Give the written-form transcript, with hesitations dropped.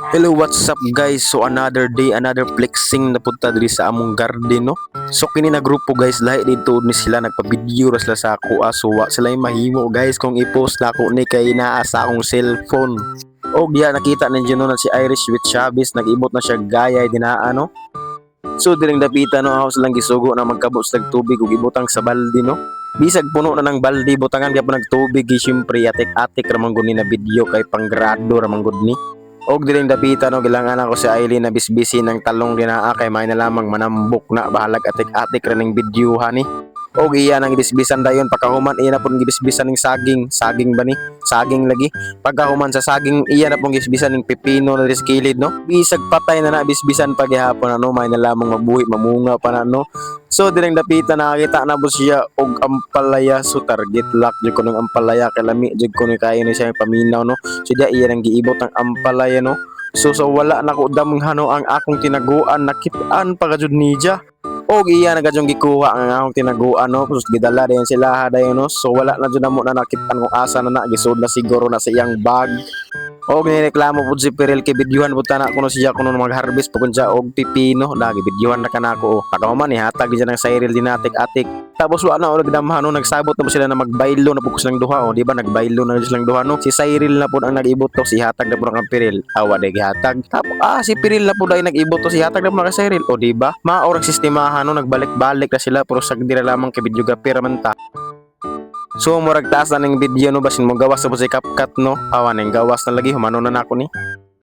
Hello, what's up guys? So another day, another flexing na punta diri sa among garden, no? So kini na grupo guys, lahi dito ni sila nagpa-video ra sila sa ako. So wa sila yung mahimo guys kung i-post na ako ni kay naa sa akong cellphone. O diya nakita ninyo no na si Irish with Chavez, nag-ibot na siya gaya dinaa no. So diring dapita no, ako silang gisugo na magkabot sa tubig ug ibutang sa balde no. Bisag puno na ng balde, butangan gyapon nagtubig syempre atik-atik ra man gud ni na video kay panggrado ra man gud ni. Og diring dapita no gilangan ako si Aileen na bisbisi ng talong dinaa kay may na lamang manambok na bahalag atik-atik ra ning video ni. Og iya nang gidisbisan dayon pagkahuman iya na pud gidisbisan ning saging ba ni? Saging lagi. Pagkahuman sa saging iya na pud gidisbisan ning pepino na sa kilid no. Bisag patay na bisbisan paghihapon ano may na lamang mabuhi mamunga pa na no. So direng dapita nakakita na po siya og ampalaya so target lock jud ko ng ampalaya kay lami jud ko ni kayo ni siya paminaw no. So dia iya nang giibot ang ampalaya no. So wala na ko damhan no ang akong tinaguan nakitaan pa jud niya. Og iya na gadyong gikuha ang akong tinaguan no. Sus gidala dayon sila dayon no. So wala na jud namo na nakitaan kung asa na gisud na siguro na sa iyang bag. Og nireklamo pud si Perel kay videohan pud na kuno siya kuno mag-harvest pud siya og pipino lagi videohan na kanako. Pagkahuman ni hatag diyan ng Cyril dinatik-atik. Tapos wa na og damhan no nagsabot na po sila na magbaylo na pud silang duha o di ba nagbaylo na silang duha no. Si Cyril na pud ang nag-ibot to si hatag na pud ang Perel. Awa day gihatag. Tapos si Perel na pud ay nag-ibot to si hatag na pud kay Cyril. O di ba? Maorang sistemahan no nagbalik-balik na sila pero sagdira lamang kay videographer man ta. So murag taas na ning video no basin mo gawas sa si CapCut no. Awan ning gawas na lagi humano na nako ni.